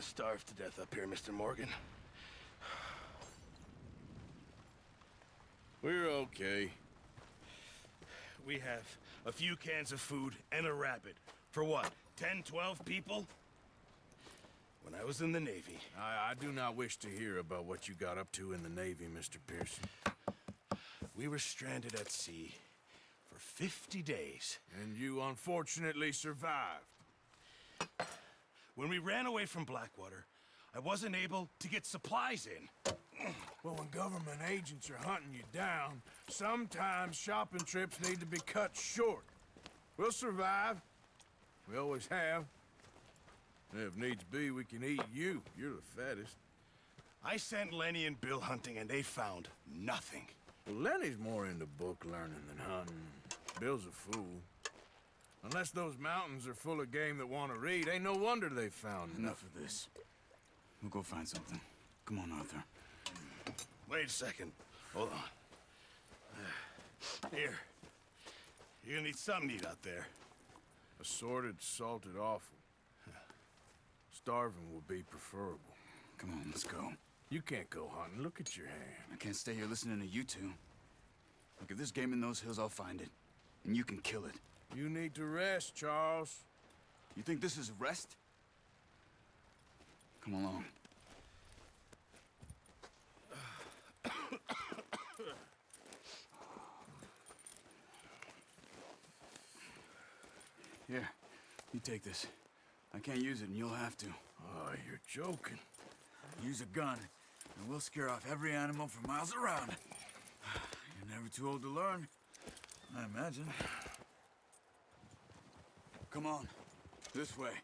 gonna starve to death up here, Mr. Morgan. We're okay. We have a few cans of food and a rabbit. For what, 10, 12 people? When I was in the Navy... I do not wish to hear about what you got up to in the Navy, Mr. Pearson. We were stranded at sea for 50 days. And you unfortunately survived. When we ran away from Blackwater, I wasn't able to get supplies in. Well, when government agents are hunting you down, sometimes shopping trips need to be cut short. We'll survive. We always have. And if needs be, we can eat you. You're the fattest. I sent Lenny and Bill hunting, and they found nothing. Well, Lenny's more into book learning than hunting. Bill's a fool. Unless those mountains are full of game that want to read, ain't no wonder they found Enough of this. We'll go find something. Come on, Arthur. Wait a second. Hold on. Here. You're gonna need something to eat out there. Assorted, salted offal. Starving will be preferable. Come on, let's go. You can't go hunting. Look at your hand. I can't stay here listening to you two. Look, if there's game in those hills, I'll find it. And you can kill it. You need to rest, Charles. You think this is rest? Come along. Here, you take this. I can't use it, and you'll have to. Oh, you're joking. Use a gun, and we'll scare off every animal for miles around. You're never too old to learn, I imagine. Come on, this way.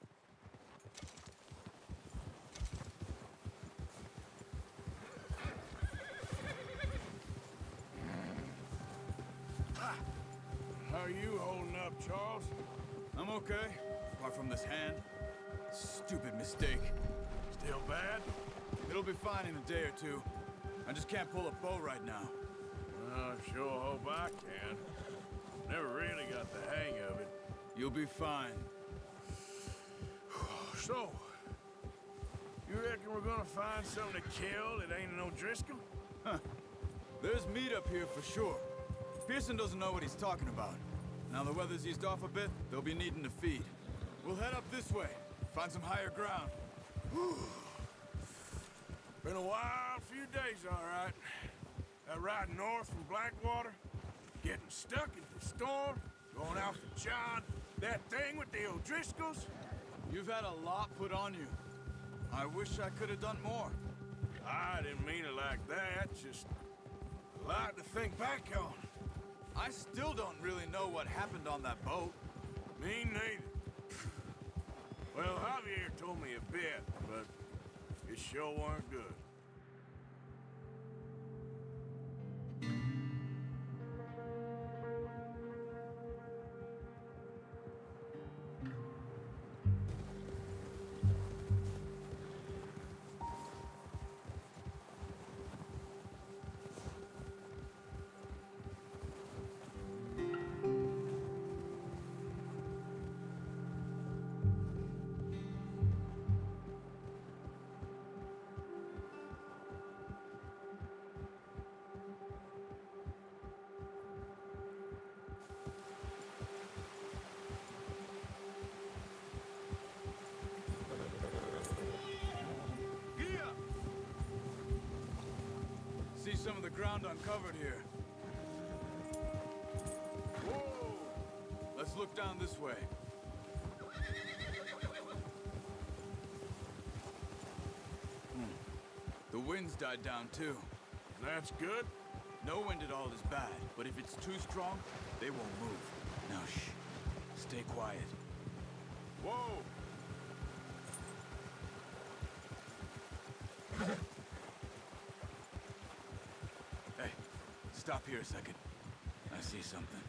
How are you holding up, Charles? I'm okay, apart from this hand. Stupid mistake. Still bad? It'll be fine in a day or two. I just can't pull a bow right now. Well, I sure hope I can. Never really got the hang of it. You'll be fine. So, you reckon we're gonna find something to kill that ain't no Driscoll? Huh. There's meat up here for sure. Pearson doesn't know what he's talking about. Now the weather's eased off a bit, they'll be needing to feed. We'll head up this way, find some higher ground. Been a wild few days, all right. That ride north from Blackwater, getting stuck in the storm, going out for John, that thing with the O'Driscolls. You've had a lot put on you. I wish I could have done more. I didn't mean it like that, just a lot to think back on. I still don't really know what happened on that boat. Me neither. Well, Javier told me a bit, but it sure weren't good. See some of the ground uncovered here. Whoa! Let's look down this way. The wind's died down too. That's good. No wind at all is bad, but if it's too strong, they won't move. Now shh. Stay quiet. Whoa! Hey, stop here a second. I see something.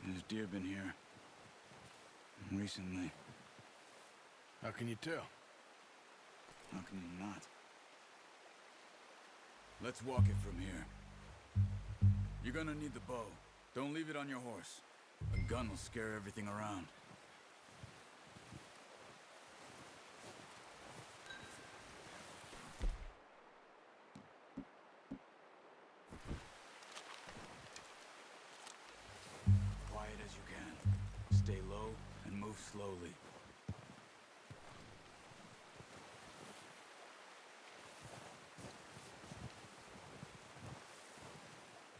There's deer been here. Recently. How can you tell? How can you not? Let's walk it from here. You're gonna need the bow. Don't leave it on your horse. A gun will scare everything around. Quiet as you can. Stay low and move slowly.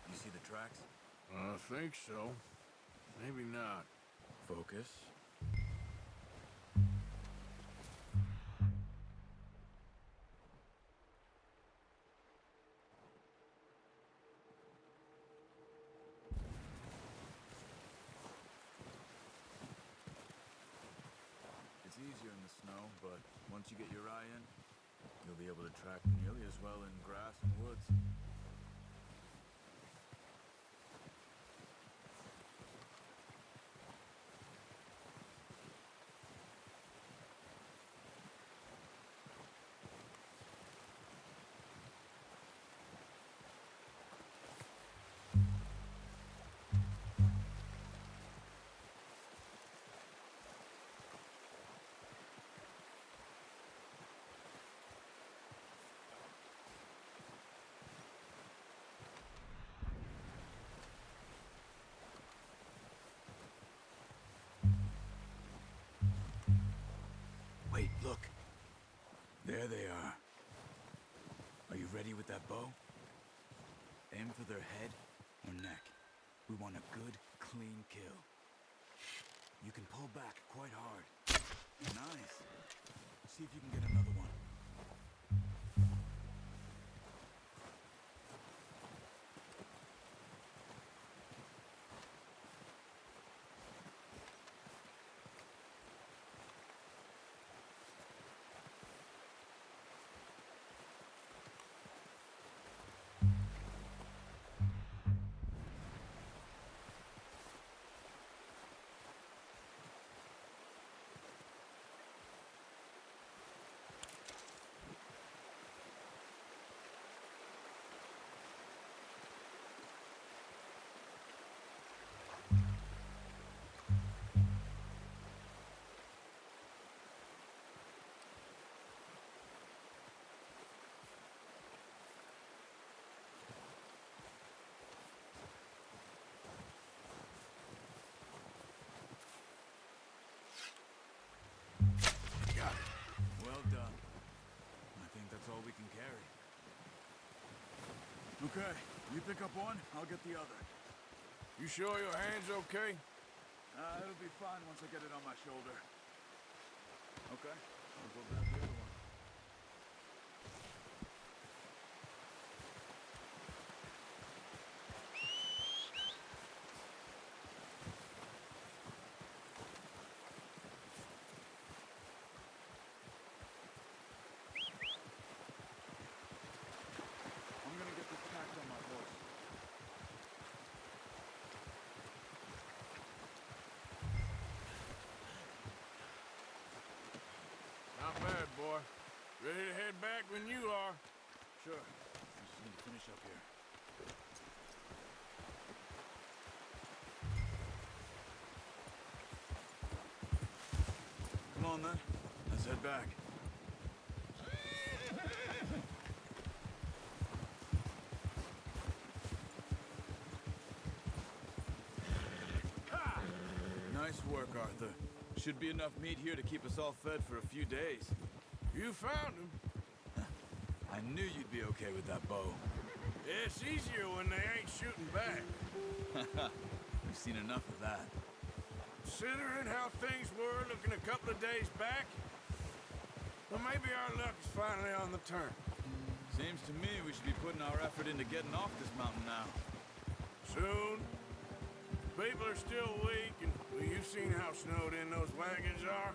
You see the tracks? I think so. Maybe not. Focus. It's easier in the snow, but once you get your eye in, you'll be able to track nearly as well in grass and woods. Wait, look. There they are. Are you ready with that bow? Aim for their head or neck. We want a good, clean kill. You can pull back quite hard. Nice. See if you can get another one. Got it. Well done. I think that's all we can carry. Okay, you pick up one, I'll get the other. You sure your hand's okay? It'll be fine once I get it on my shoulder. Okay, I'll go grab the other one. I'm gonna get this packed on my horse. Not bad, boy. Ready to head back when you are. Sure. I just need to finish up here. Come on then. Let's head back. Nice work, Arthur. Should be enough meat here to keep us all fed for a few days. You found him. I knew you'd be okay with that bow. It's easier when they ain't shooting back. We've seen enough of that. Considering how things were looking a couple of days back, well, maybe our luck is finally on the turn. Seems to me we should be putting our effort into getting off this mountain now. Soon. People are still weak, and well, you've seen how snowed in those wagons are.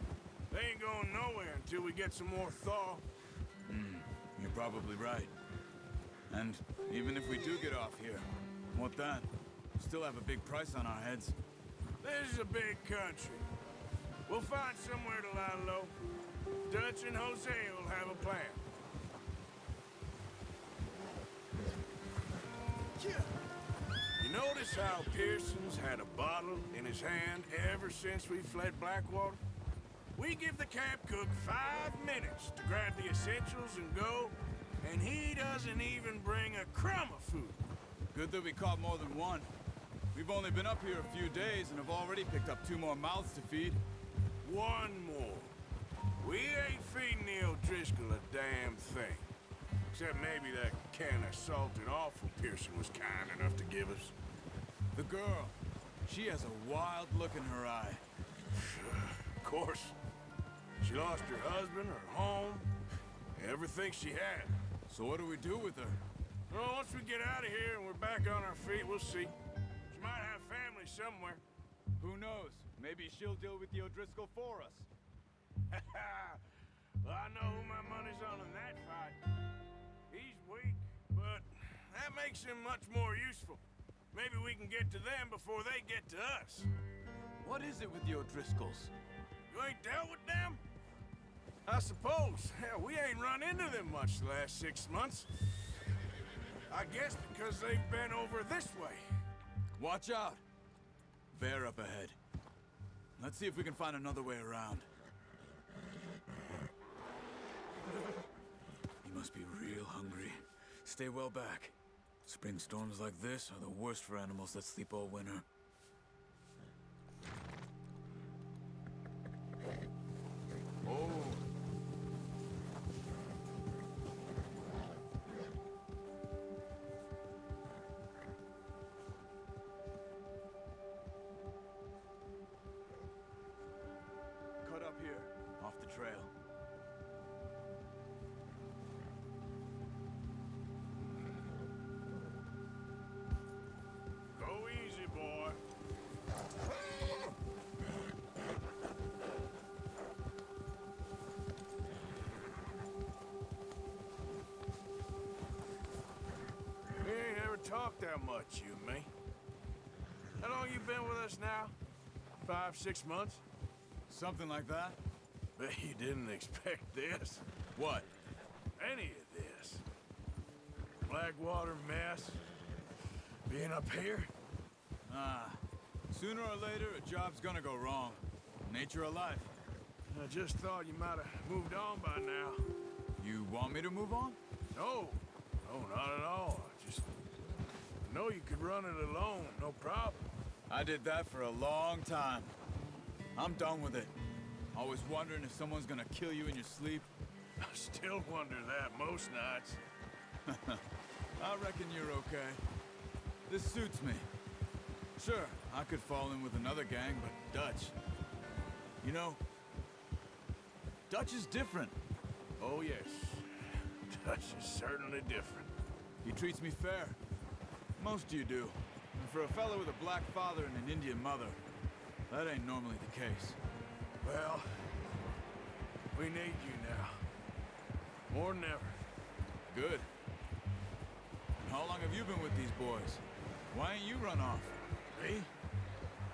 They ain't going nowhere until we get some more thaw. You're probably right. And even if we do get off here, what then? We still have a big price on our heads. This is a big country. We'll find somewhere to lie low. Dutch and Jose will have a plan. You notice how Pearson's had a bottle in his hand ever since we fled Blackwater? We give the camp cook 5 minutes to grab the essentials and go, and he doesn't even bring a crumb of food. Good that we caught more than one. We've only been up here a few days and have already picked up 2 more mouths to feed. One more. We ain't feeding the O'Driscoll a damn thing. Except maybe that can of salted offal Pearson was kind enough to give us. The girl, she has a wild look in her eye. Of course. She lost her husband, her home, everything she had. So what do we do with her? Well, once we get out of here and we're back on our feet, we'll see. She might have family somewhere. Who knows? Maybe she'll deal with the O'Driscoll for us. Well, I know who my money's on in that fight. He's weak, but that makes him much more useful. Maybe we can get to them before they get to us. What is it with the O'Driscolls? You ain't dealt with them? I suppose. Hell, we ain't run into them much the last 6 months. I guess because they've been over this way. Watch out! Bear up ahead. Let's see if we can find another way around. You must be real hungry. Stay well back. Spring storms like this are the worst for animals that sleep all winter. Oh. Cut up here, off the trail. Go easy, boy. We ain't ever talked that much, you and me. How long you been with us now? 5, 6 months? Something like that? Bet you didn't expect this. What? Any of this. Blackwater mess. Being up here? Ah, sooner or later, a job's gonna go wrong. Nature of life. I just thought you might have moved on by now. You want me to move on? No. No, not at all. I just know you could run it alone, no problem. I did that for a long time. I'm done with it. Always wondering if someone's gonna kill you in your sleep. I still wonder that most nights. I reckon you're okay. This suits me. Sure, I could fall in with another gang, but Dutch... You know, Dutch is different. Oh, yes. Dutch is certainly different. He treats me fair. Most of you do. And for a fellow with a black father and an Indian mother, that ain't normally the case. Well, we need you now. More than ever. Good. And how long have you been with these boys? Why ain't you run off? Me?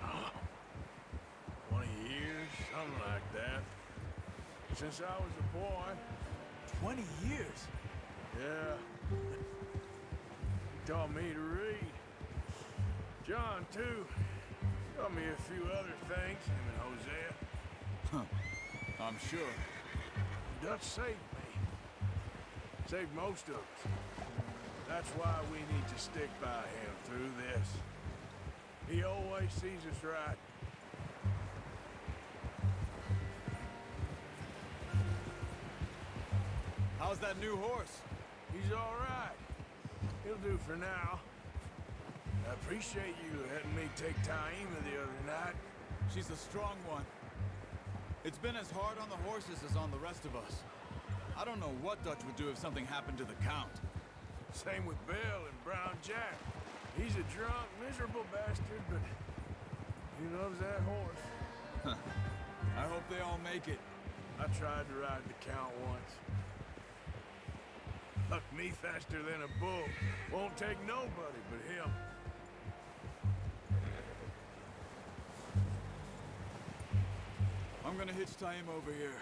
Oh, 20 years, something like that. Since I was a boy. 20 years? Yeah. He taught me to read. John, too. Taught me a few other things, him and Hosea. Huh. I'm sure. Dutch saved me. Saved most of us. That's why we need to stick by him through this. He always sees us right. How's that new horse? He's all right. He'll do for now. I appreciate you letting me take Taima the other night. She's a strong one. It's been as hard on the horses as on the rest of us. I don't know what Dutch would do if something happened to the Count. Same with Bill and Brown Jack. He's a drunk, miserable bastard, but he loves that horse. I hope they all make it. I tried to ride the Count once. Bucked me faster than a bull. Won't take nobody but him. I'm gonna hitch Taima over here.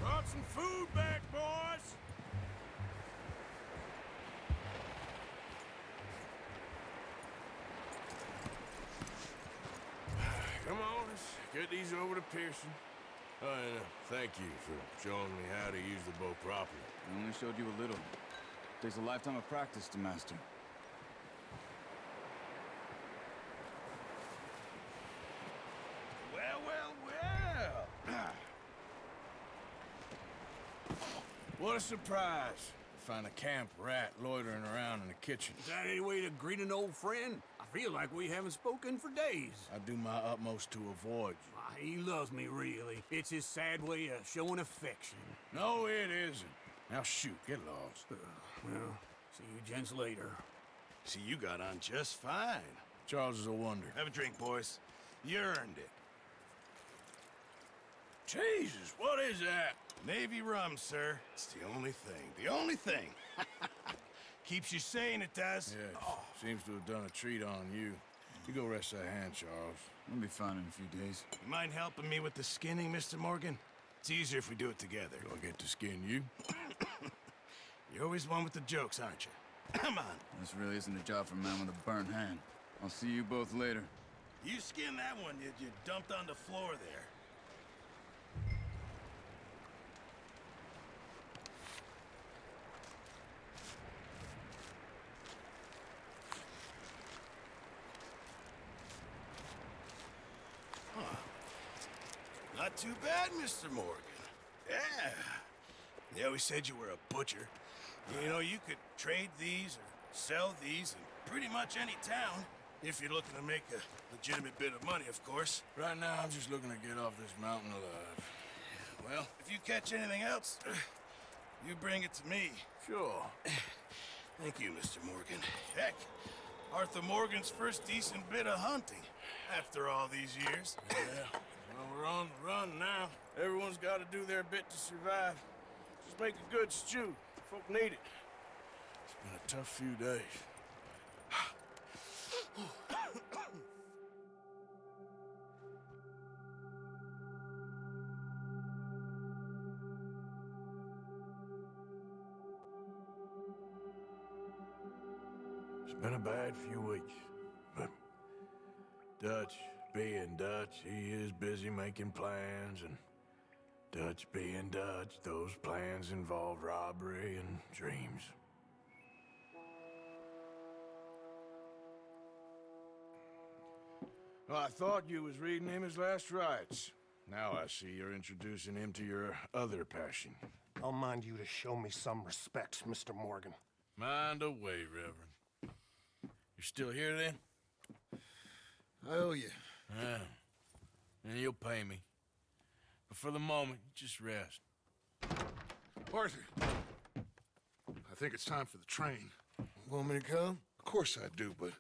Brought some food back, boys! get these over to Pearson. Oh, and thank you for showing me how to use the bow properly. I only showed you a little. Takes a lifetime of practice to master. Well. What a surprise. Find a camp rat loitering around in the kitchen. Is that any way to greet an old friend? I feel like we haven't spoken for days. I do my utmost to avoid you. Why, he loves me, really. It's his sad way of showing affection. No, it isn't. Now shoot, get lost. Well, see you gents later. See, you got on just fine. Charles is a wonder. Have a drink, boys. You earned it. Jesus, what is that? Navy rum, sir. It's the only thing. The only thing. Keeps you sane, it does. Yes, seems to have done a treat on you. You go rest that hand, Charles. We'll be fine in a few days. You mind helping me with the skinning, Mr. Morgan? It's easier if we do it together. Do I get to skin you? You're always one with the jokes, aren't you? Come on. This really isn't a job for a man with a burnt hand. I'll see you both later. You skinned that one you dumped on the floor there. Not too bad, Mr. Morgan. Yeah. They always said you were a butcher. You know, you could trade these or sell these in pretty much any town, if you're looking to make a legitimate bit of money, of course. Right now, I'm just looking to get off this mountain alive. Well, if you catch anything else, you bring it to me. Sure. Thank you, Mr. Morgan. Heck, Arthur Morgan's first decent bit of hunting after all these years. Yeah. Well, we're on the run now. Everyone's got to do their bit to survive. Just make a good stew. Folk need it. It's been a tough few days. It's been a bad few weeks, but Dutch being Dutch, he is busy making plans, and Dutch being Dutch, those plans involve robbery and dreams. Well, I thought you was reading him his last rites. Now I see you're introducing him to your other passion. I'll mind you to show me some respect, Mr. Morgan. Mind away, Reverend. You're still here, then? I owe you. Yeah. And you'll pay me. But for the moment, just rest. Arthur, I think it's time for the train. Want me to come? Of course I do, but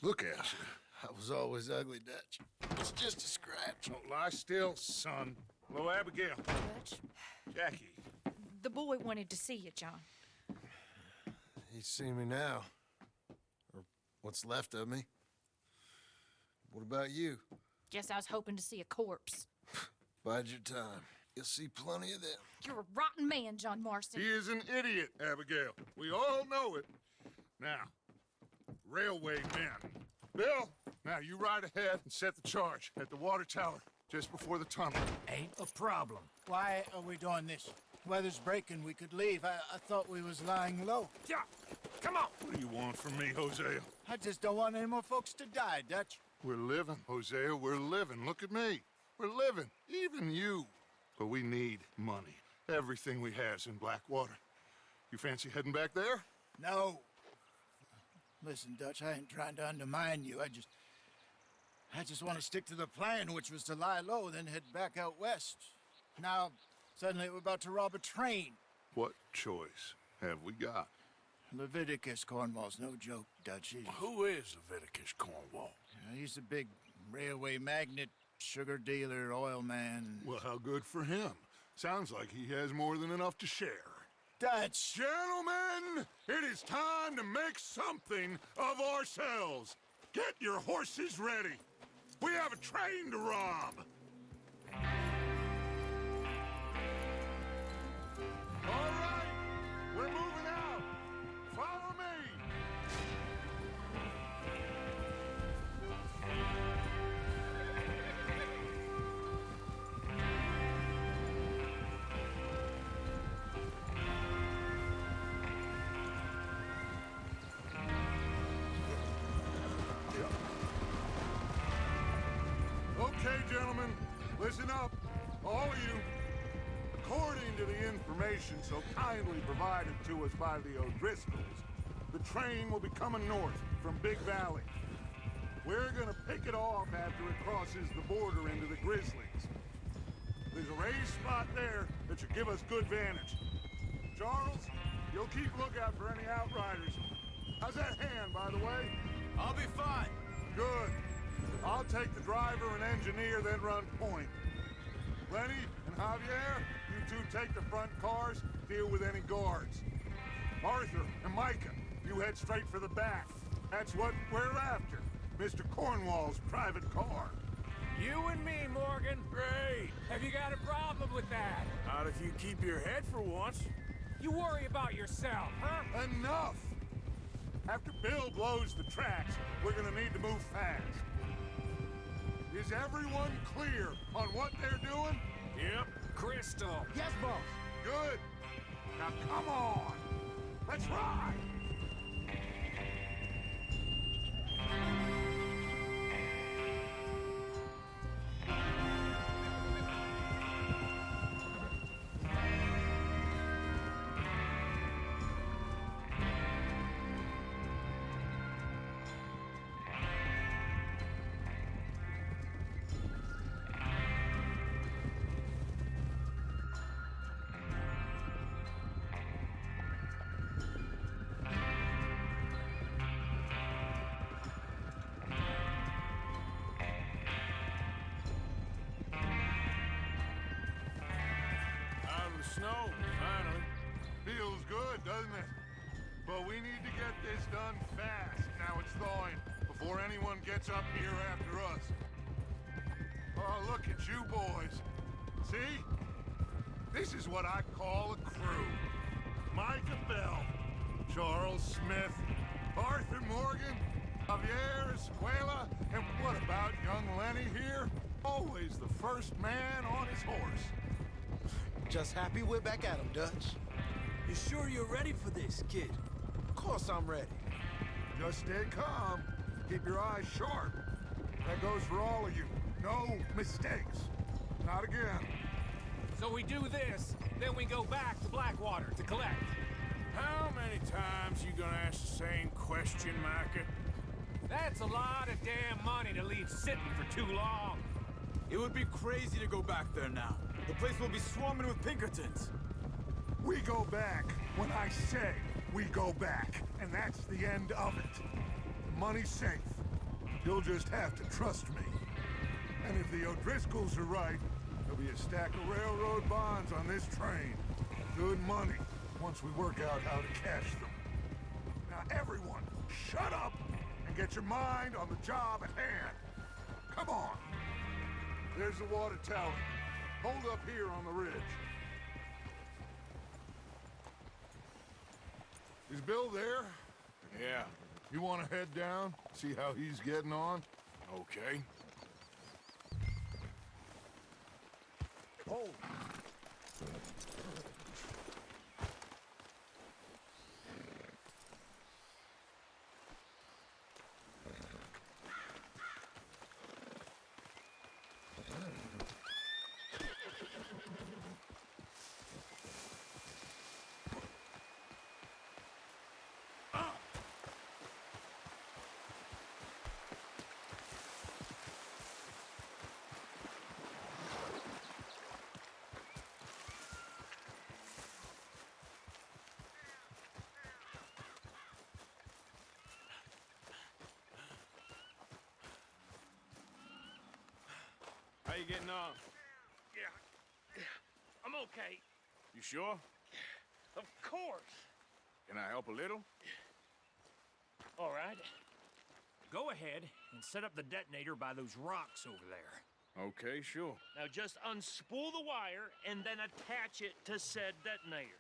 look at you. I was always ugly, Dutch. It's just a scratch. Don't lie still, son. Hello, Abigail. Dutch, Jackie. the boy wanted to see you, John. He's seen me now. Or what's left of me. What about you? Guess I was hoping to see a corpse. Bide your time. You'll see plenty of them. You're a rotten man, John Marston. He is an idiot, Abigail. We all know it. Now, railway men. Bill, now you ride ahead and set the charge at the water tower just before the tunnel. Ain't a problem. Why are we doing this? Weather's breaking. We could leave. I thought we was lying low. Yeah, come on. What do you want from me, Hosea? I just don't want any more folks to die, Dutch. We're living, Hosea. We're living. Look at me. We're living. Even you. But we need money. Everything we has in Blackwater. You fancy heading back there? No. Listen, Dutch, I ain't trying to undermine you. I just want to stick to the plan, which was to lie low, then head back out west. Now, suddenly we're about to rob a train. What choice have we got? Leviticus Cornwall's no joke, Dutch. Who is Leviticus Cornwall? He's a big railway magnate, sugar dealer, oil man. Well, how good for him. Sounds like he has more than enough to share. Dutch! Gentlemen, it is time to make something of ourselves. Get your horses ready. We have a train to rob. All right, we're moving out. Follow me. gentlemen, listen up, all of you. According to the information so kindly provided to us by the O'Driscolls, the train will be coming north from Big Valley. We're gonna pick it off after it crosses the border into the Grizzlies. There's a raised spot there that should give us good vantage. Charles, you'll keep lookout for any outriders. How's that hand, by the way? I'll be fine. Good. I'll take the driver and engineer, then run point. Lenny and Javier, you two take the front cars, deal with any guards. Arthur and Micah, you head straight for the back. That's what we're after. Mr. Cornwall's private car. You and me, Morgan. Great. Have you got a problem with that? Not if you keep your head for once. You worry about yourself, huh? Enough! After Bill blows the tracks, we're gonna need to move fast. Is everyone clear on what they're doing? Yep. Crystal. Yes, boss. Good. Now come on. Let's ride. Snow, finally. Feels good, doesn't it? But we need to get this done fast. Now it's thawing, before anyone gets up here after us. Oh, look at you boys. See? This is what I call a crew. Micah Bell, Charles Smith, Arthur Morgan, Javier Escuela, and what about young Lenny here? Always the first man on his horse. Just happy we're back at 'em, Dutch. You sure you're ready for this, kid? Of course I'm ready. Just stay calm. Keep your eyes sharp. That goes for all of you. No mistakes. Not again. So we do this, then we go back to Blackwater to collect. How many times you gonna ask the same question, Micah? That's a lot of damn money to leave sitting for too long. It would be crazy to go back there now. The place will be swarming with Pinkertons. We go back when I say we go back. And that's the end of it. The money's safe. You'll just have to trust me. And if the O'Driscolls are right, there'll be a stack of railroad bonds on this train. Good money, once we work out how to cash them. Now everyone, shut up and get your mind on the job at hand. Come on. There's the water tower. Hold up here on the ridge. Is Bill there? Yeah. You want to head down, see how he's getting on? Okay. Oh. How you getting on? Yeah, I'm okay. You sure? Of course. Can I help a little? All right. Go ahead and set up the detonator by those rocks over there. Okay, sure. Now just unspool the wire and then attach it to said detonator.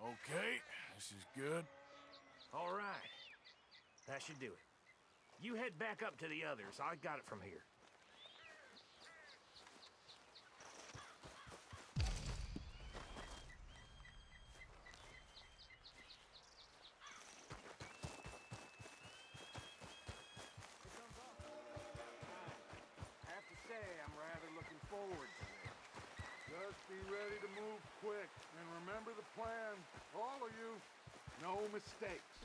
Okay, this is good. All right. That should do it. You head back up to the others. I got it from here. I have to say, I'm rather looking forward to it. Just be ready to move quick, and remember the plan. All of you, no mistakes.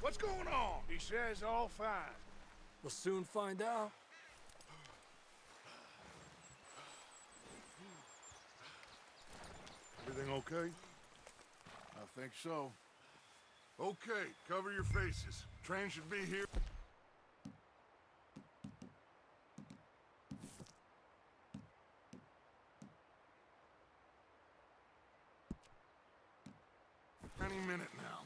What's going on? He says all fine. We'll soon find out. Everything okay? I think so. Okay, cover your faces. Train should be here. Any minute now.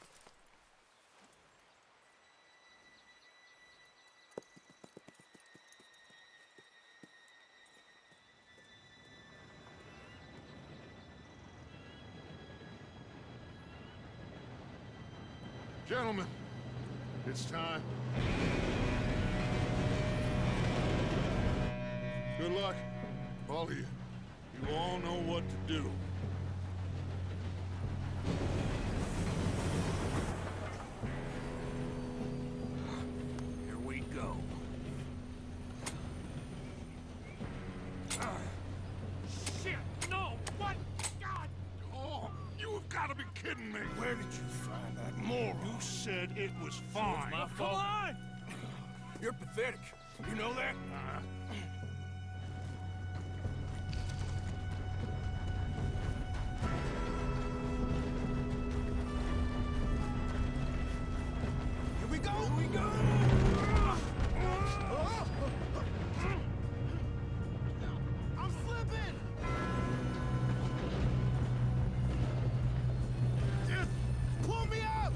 Gentlemen, it's time. Good luck, all of you. You all know what to do. Here we go. Shit! No! What? God! Oh, you have got to be kidding me. Where did you find that moron? You said it was fine. My fault. on! You're pathetic. You know that? Here we go! Here we go! I'm slipping! Dude, pull me out!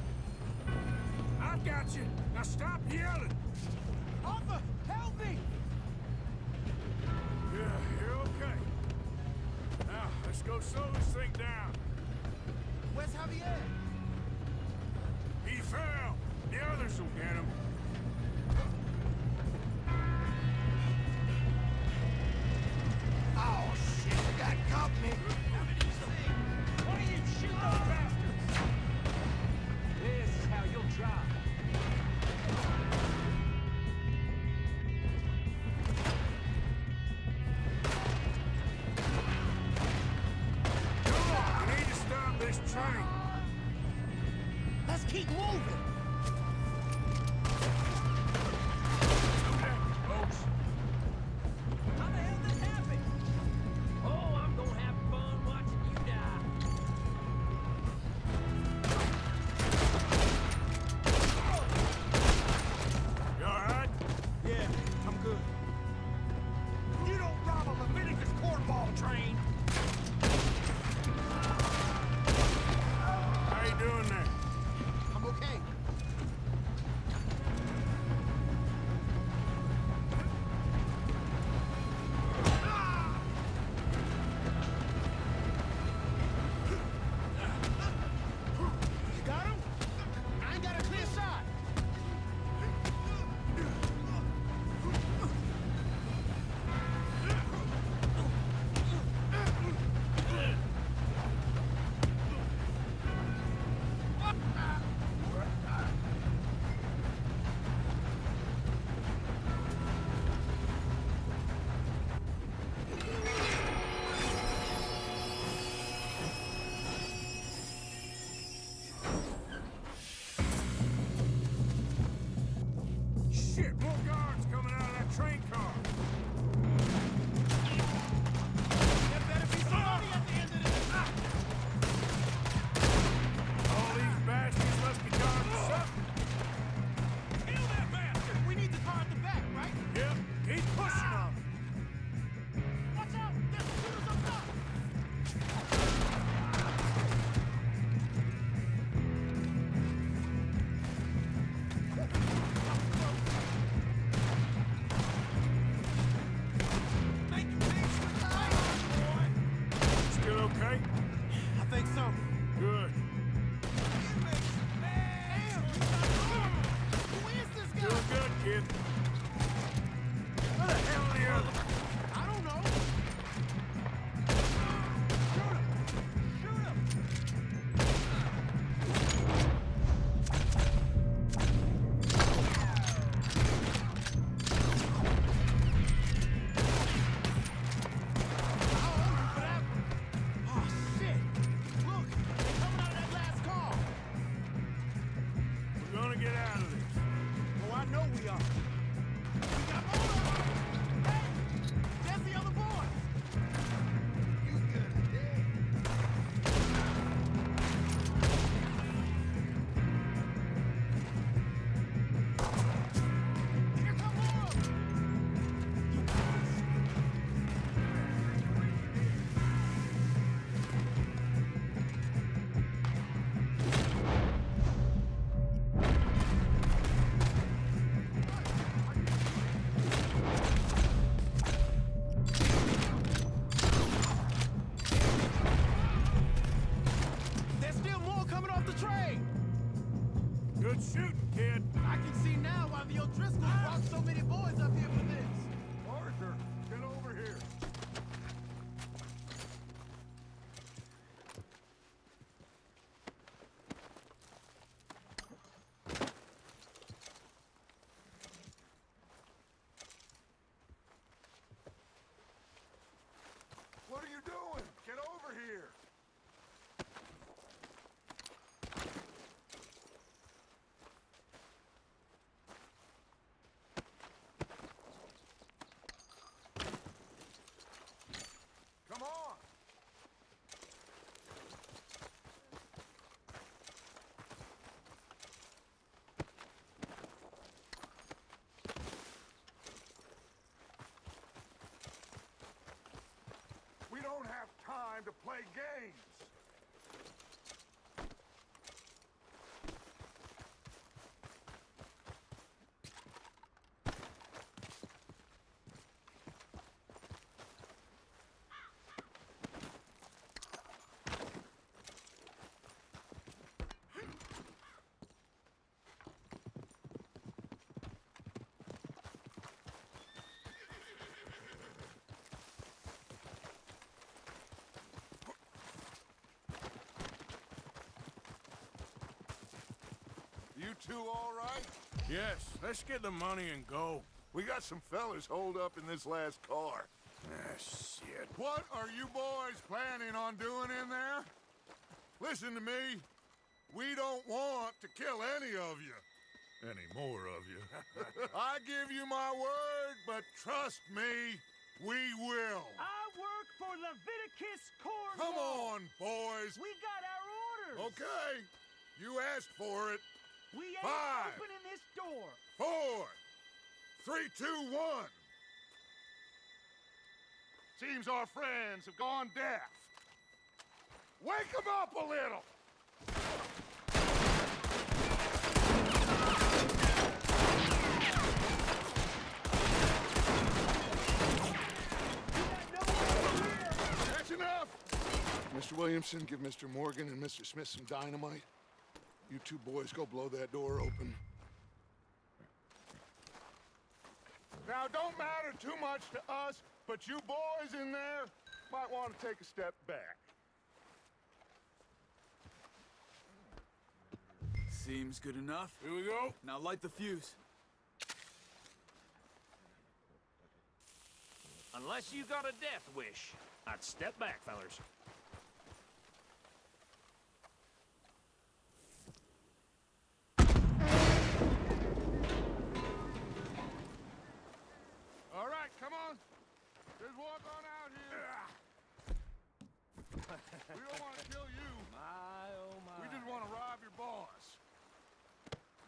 I got you. Now stop yelling. Arthur, help me! Yeah, you're okay. Now, let's go slow this thing down. Where's Javier? He fell. The others will get him. Oh, shit, you got company! Why don't you shoot those bastards? This is how you'll try. Come on, we need to stop this train. Let's keep moving! Okay, folks. How the hell did this happen? Oh, I'm gonna have fun watching you die. You all right? Yeah, I'm good. You don't rob a Leviticus cornball train. How you doing there? I'm okay. shooting, kid. I can see now why the O'Driscolls brought so many boys up here for this. Arthur, get over here. What are you doing? Get over here. Come on. We don't have time to play games. You two all right? Yes, let's get the money and go. We got some fellas holed up in this last car. Ah, shit. What are you boys planning on doing in there? Listen to me. We don't want to kill any of you. Any more of you. I give you my word, but trust me, we will. I work for Leviticus Corps. Come on, boys. We got our orders. Okay. You asked for it. We ain't 5, opening this door. 4, 3, 2, 1. Seems our friends have gone deaf. Wake them up a little. That's enough. Mr. Williamson, give Mr. Morgan and Mr. Smith some dynamite. You two boys go blow that door open. Now, don't matter too much to us, but you boys in there might want to take a step back. Seems good enough. Here we go. Now light the fuse. Unless you got a death wish, I'd step back, fellers. All right, come on. Just walk on out here. We don't want to kill you. My, oh my. We just want to rob your boss.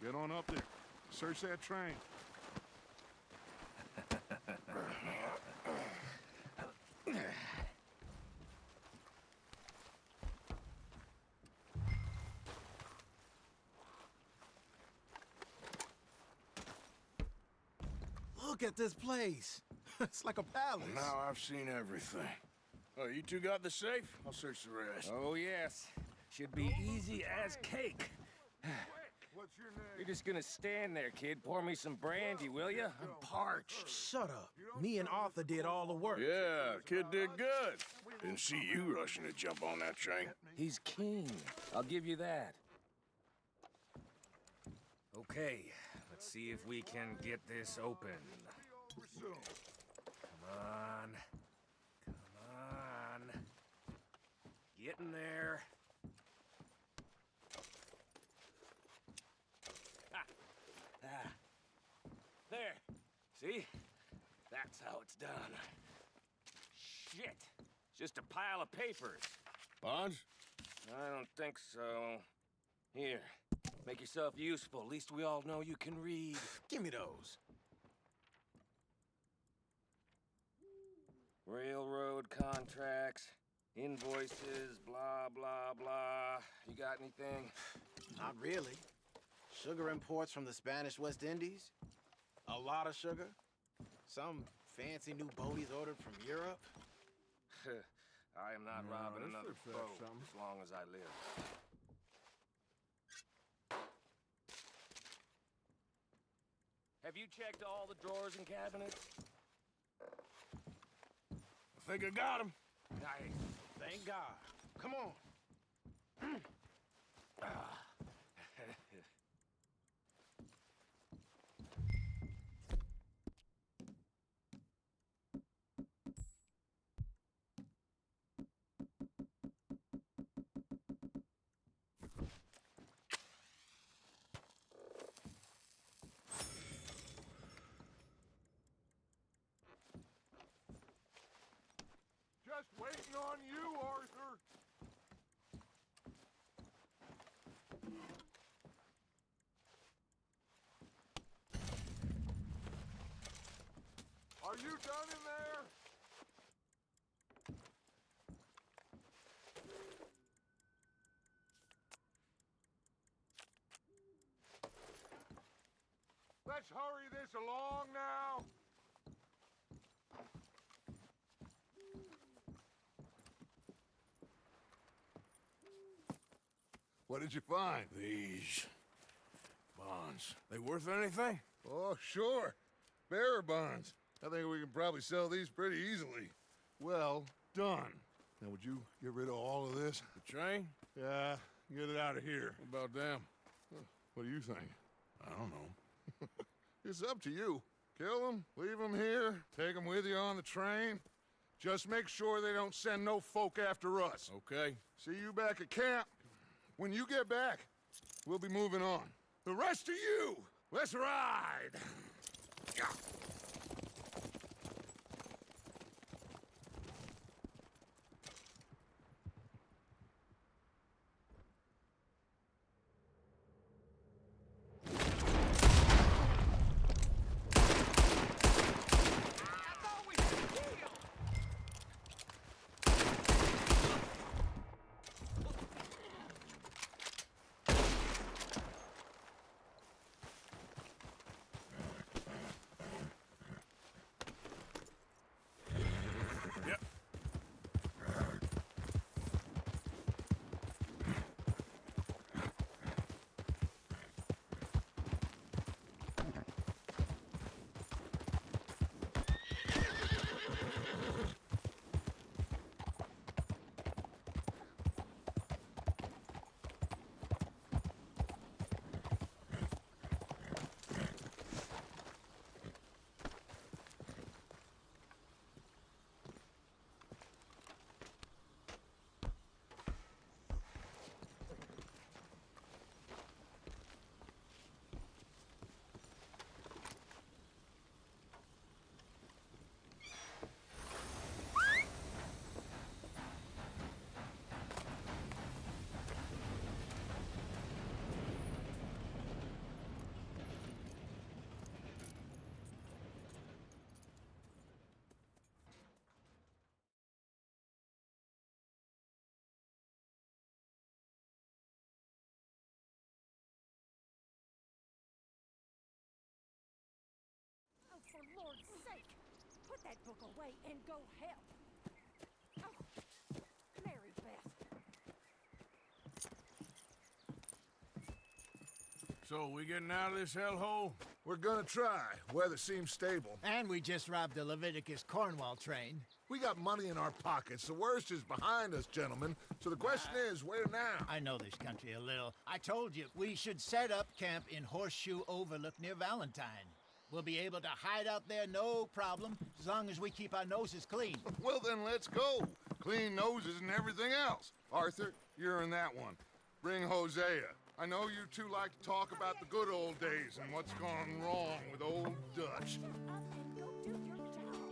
Get on up there. Search that train. Look at this place. It's like a palace. Now I've seen everything. Oh, you two got the safe? I'll search the rest. Oh, yes. Should be easy as cake. What's your name? You're just gonna stand there, kid. Pour me some brandy, will you? I'm parched. Shut up. Me and Arthur did all the work. Yeah, kid did good. Didn't see you rushing to jump on that train. He's keen. I'll give you that. Okay, let's see if we can get this open. Come on. Come on. Get in there. There. See? That's how it's done. Shit. It's just a pile of papers. Bonds? I don't think so. Here. Make yourself useful. At least we all know you can read. Give me those. Railroad contracts, invoices, blah, blah, blah. You got anything? Not really. Sugar imports from the Spanish West Indies. A lot of sugar. Some fancy new boaties ordered from Europe. I am not robbing another boat as long as I live. Have you checked all the drawers and cabinets? I think I got him. Nice. Thank God. Come on. Just waiting on you, Arthur. Are you done in there? Let's hurry this along now. What did you find? These bonds. They worth anything? Oh, sure. Bearer bonds. I think we can probably sell these pretty easily. Well done. Now, would you get rid of all of this? The train? Yeah, get it out of here. What about them? What do you think? I don't know. It's up to you. Kill them, leave them here, take them with you on the train. Just make sure they don't send no folk after us. Okay. See you back at camp. When you get back, we'll be moving on. The rest of you, let's ride! Yeah. Oh, for Lord's sake! Put that book away and go help! Oh, Mary Beth. So, we getting out of this hellhole? We're gonna try. Weather seems stable. And we just robbed the Leviticus Cornwall train. We got money in our pockets. The worst is behind us, gentlemen. So the question is, where now? I know this country a little. I told you, we should set up camp in Horseshoe Overlook near Valentine. We'll be able to hide out there no problem, as long as we keep our noses clean. Well, then let's go. Clean noses and everything else. Arthur, you're in that one. Bring Hosea. I know you two like to talk about the good old days and what's gone wrong with old Dutch. Up and go do your job.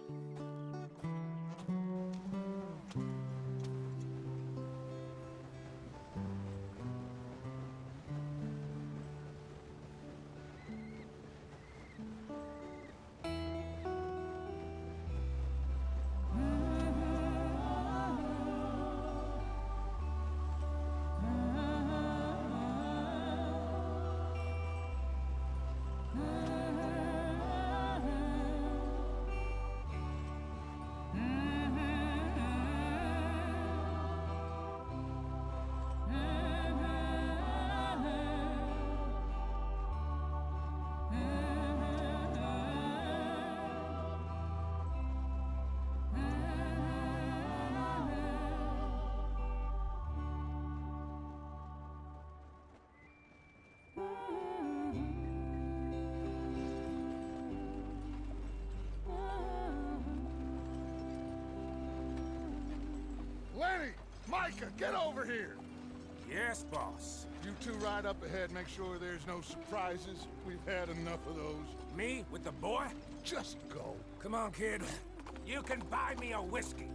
Micah, get over here! Yes, boss. You two ride up ahead, make sure there's no surprises. We've had enough of those. Me with the boy? Just go. Come on, kid. You can buy me a whiskey.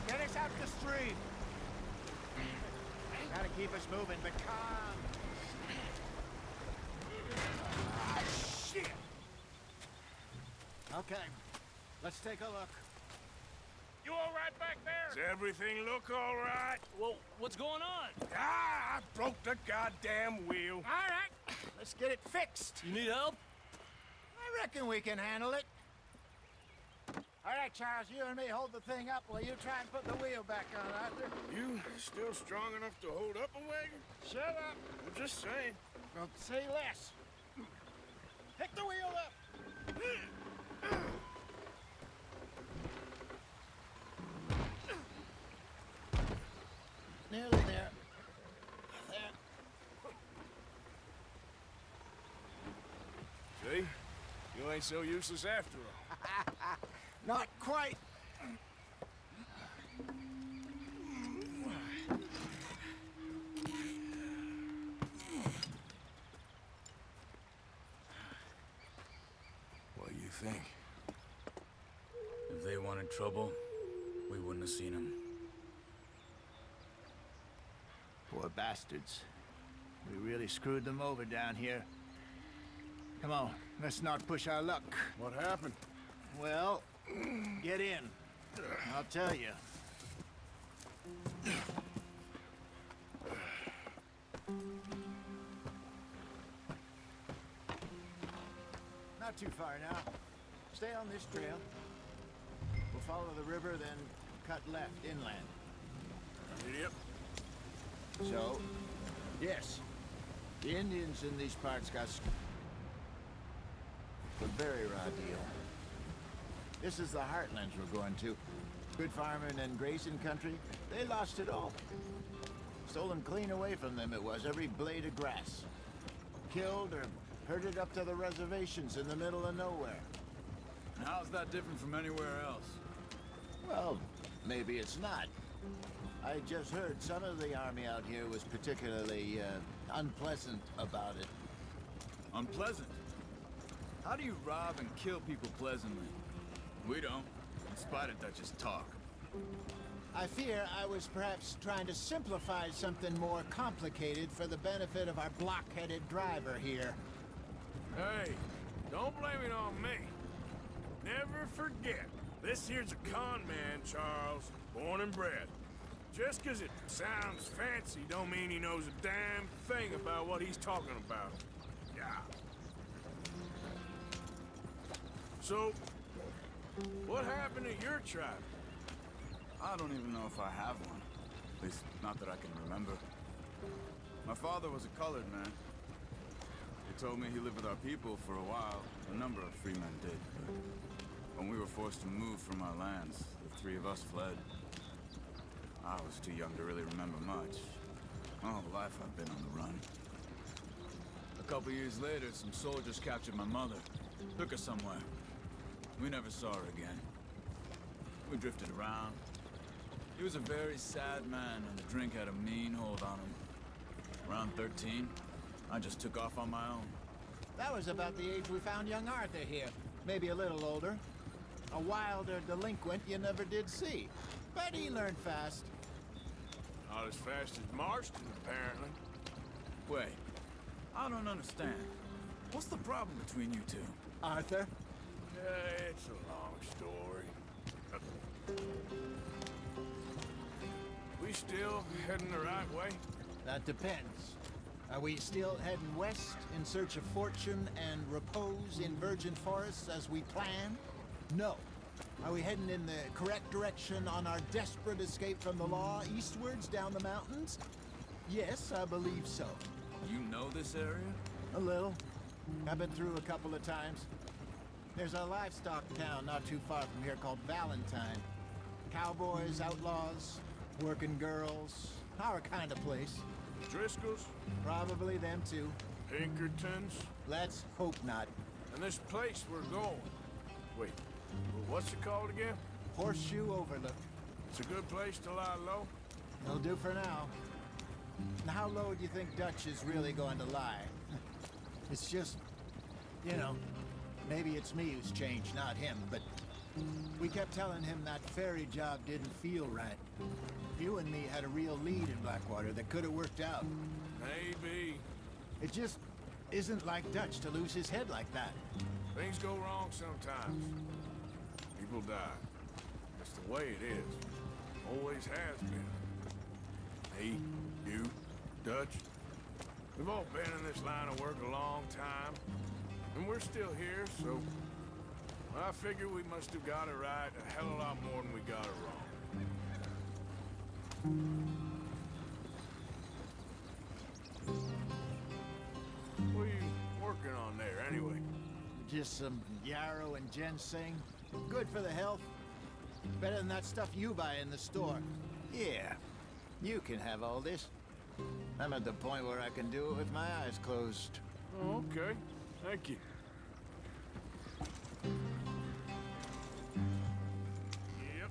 Get us out the street. Gotta keep us moving, but calm. Ah, shit! Okay, let's take a look. You all right back there? Does everything look all right? Well, what's going on? Ah, I broke the goddamn wheel. All right, let's get it fixed. You need help? I reckon we can handle it. All right, Charles, you and me hold the thing up while you try and put the wheel back on, Arthur. You still strong enough to hold up a wagon? Shut up. I'm just saying. Don't say less. Pick the wheel up. Nearly there. There. See? You ain't so useless after all. Not quite. What do you think? If they wanted trouble, we wouldn't have seen them. Poor bastards. We really screwed them over down here. Come on, let's not push our luck. What happened? Well, get in. I'll tell you. Not too far now. Stay on this trail. We'll follow the river, then cut left inland. Yep. So, yes, the Indians in these parts got a very raw deal. This is the heartlands we're going to. Good farming and grazing country, they lost it all. Stolen clean away from them it was, every blade of grass. Killed or herded up to the reservations in the middle of nowhere. How's that different from anywhere else? Well, maybe it's not. I just heard some of the army out here was particularly unpleasant about it. Unpleasant? How do you rob and kill people pleasantly? We don't, in spite of Dutch's talk. I fear I was perhaps trying to simplify something more complicated for the benefit of our block-headed driver here. Hey, don't blame it on me. Never forget, this here's a con man, Charles, born and bred. Just 'cause it sounds fancy don't mean he knows a damn thing about what he's talking about. Yeah. So, what happened to your tribe? I don't even know if I have one. At least, not that I can remember. My father was a colored man. He told me he lived with our people for a while. A number of free men did. But when we were forced to move from our lands, the three of us fled. I was too young to really remember much. My whole life I've been on the run. A couple years later, some soldiers captured my mother. Took her somewhere. We never saw her again. We drifted around. He was a very sad man, and the drink had a mean hold on him. Around 13, I just took off on my own. That was about the age we found young Arthur here. Maybe a little older. A wilder delinquent you never did see. But he learned fast. Not as fast as Marston, apparently. Wait, I don't understand. What's the problem between you two? Arthur? It's a long story. We still heading the right way? That depends. Are we still heading west in search of fortune and repose in virgin forests as we planned? No. Are we heading in the correct direction on our desperate escape from the law eastwards down the mountains? Yes, I believe so. You know this area? A little. I've been through a couple of times. There's a livestock town not too far from here called Valentine. Cowboys, outlaws, working girls, our kind of place. Driscoll's? Probably them too. Pinkertons? Let's hope not. And this place we're going. Wait, what's it called again? Horseshoe Overlook. It's a good place to lie low? It'll do for now. Now, how low do you think Dutch is really going to lie? It's just, you know, maybe it's me who's changed, not him, but we kept telling him that ferry job didn't feel right. You and me had a real lead in Blackwater that could have worked out. Maybe. It just isn't like Dutch to lose his head like that. Things go wrong sometimes. People die. That's the way it is. Always has been. Me, you, Dutch. We've all been in this line of work a long time. And we're still here, so I figure we must have got it right a hell of a lot more than we got it wrong. What are you working on there, anyway? Just some yarrow and ginseng. Good for the health. Better than that stuff you buy in the store. Yeah, you can have all this. I'm at the point where I can do it with my eyes closed. Oh, okay. Thank you. Yep.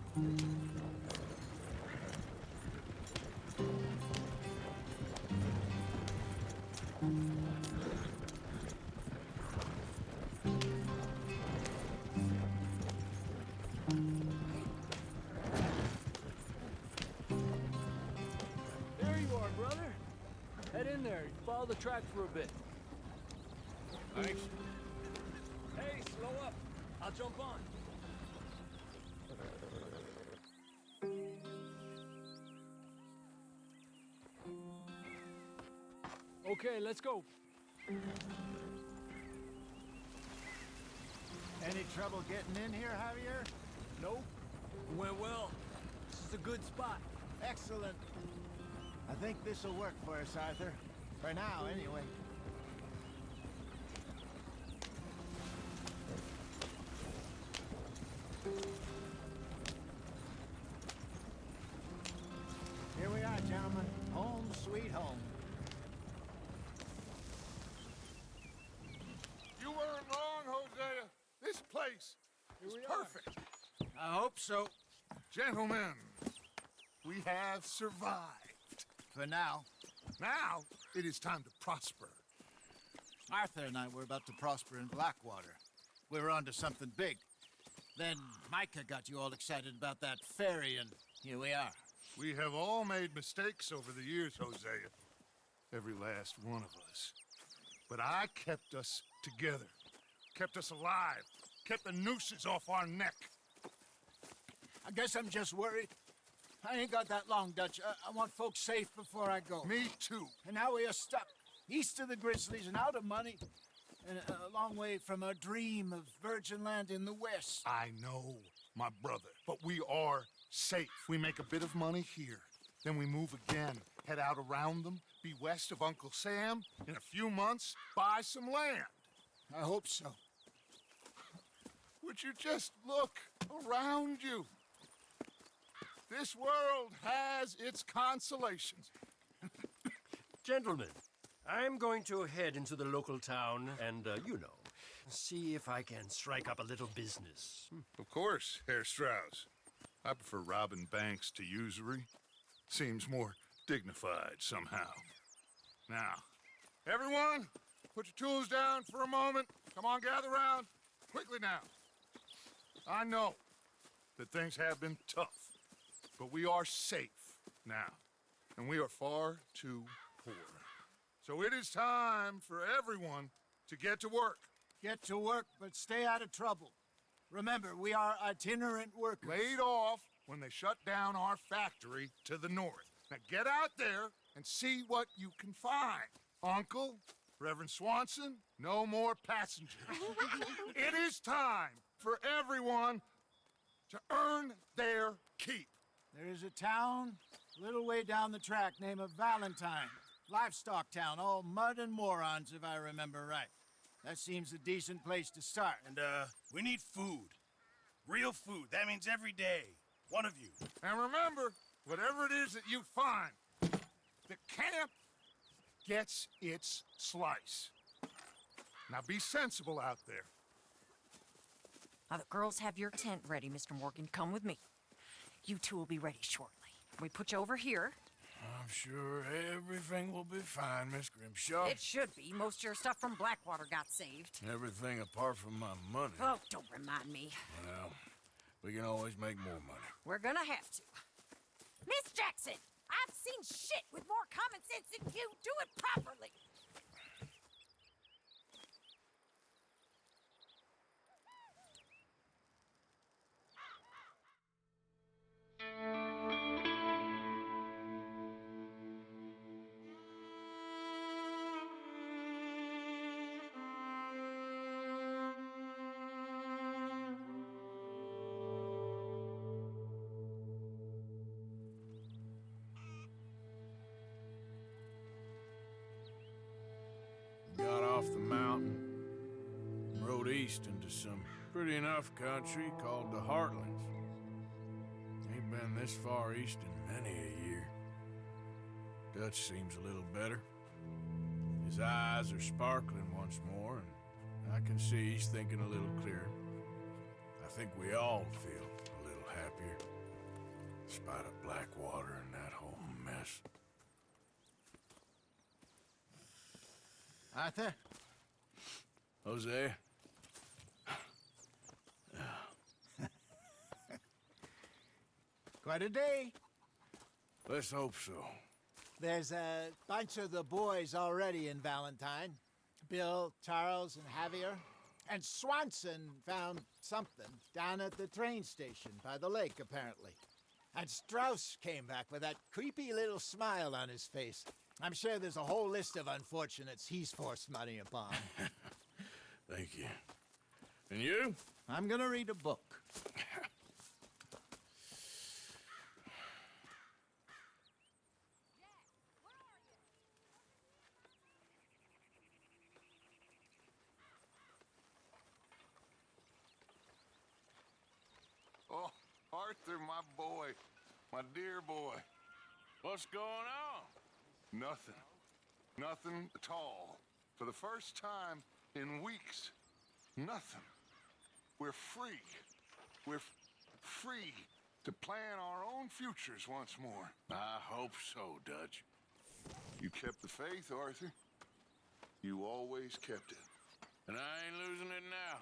There you are, brother. Head in there. Follow the track for a bit. Thanks. Hey, slow up. I'll jump on. Okay, let's go. Any trouble getting in here, Javier? Nope. It went well. This is a good spot. Excellent. I think this'll work for us, Arthur. For now, anyway. Here we are, gentlemen. Home sweet home. You weren't wrong, Hosea. This place is perfect. I hope so. Gentlemen, we have survived. For now. Now, it is time to prosper. Arthur and I were about to prosper in Blackwater. We were onto something big. Then Micah got you all excited about that ferry, and here we are. We have all made mistakes over the years, Hosea. Every last one of us. But I kept us together. Kept us alive. Kept the nooses off our neck. I guess I'm just worried. I ain't got that long, Dutch. I want folks safe before I go. Me too. And now we are stuck, east of the Grizzlies and out of money, and a long way from our dream of virgin land in the west. I know, my brother, but we are safe. We make a bit of money here, then we move again, head out around them, be west of Uncle Sam, in a few months, buy some land. I hope so. Would you just look around you? This world has its consolations. Gentlemen, I'm going to head into the local town and, you know, see if I can strike up a little business. Of course, Herr Strauss. I prefer robbing banks to usury. Seems more dignified somehow. Now, everyone, put your tools down for a moment. Come on, gather round. Quickly now. I know that things have been tough, but we are safe now, and we are far too poor. So it is time for everyone to get to work. Get to work, but stay out of trouble. Remember, we are itinerant workers. Laid off when they shut down our factory to the north. Now get out there and see what you can find. Uncle, Reverend Swanson, no more passengers. It is time for everyone to earn their keep. There is a town a little way down the track named Valentine. Livestock town, all mud and morons, if I remember right. That seems a decent place to start. And, we need food. Real food. That means every day. One of you. And remember, whatever it is that you find, the camp gets its slice. Now be sensible out there. Now, the girls have your tent ready, Mr. Morgan. Come with me. You two will be ready shortly. We put you over here. I'm sure everything will be fine, Miss Grimshaw. It should be. Most of your stuff from Blackwater got saved. Everything apart from my money. Oh, don't remind me. Well, we can always make more money. We're gonna have to. Miss Jackson, I've seen shit with more common sense than you. Do it properly. Got off the mountain, rode east into some pretty enough country called the Heartlands. Ain't been this far east in many a year. Dutch seems a little better. His eyes are sparkling once more, and I can see he's thinking a little clearer. I think we all feel a little happier, in spite of Blackwater and that whole mess. Arthur? Jose? Quite a day. Let's hope so. There's a bunch of the boys already in Valentine. Bill, Charles, and Javier. And Swanson found something down at the train station by the lake, apparently. And Strauss came back with that creepy little smile on his face. I'm sure there's a whole list of unfortunates he's forced money upon. Thank you. And you? I'm gonna read a book. Oh, Arthur, my boy. My dear boy. What's going on? Nothing. Nothing at all. For the first time in weeks, nothing. We're free. We're free to plan our own futures once more. I hope so, Dutch. You kept the faith, Arthur. You always kept it. And I ain't losing it now.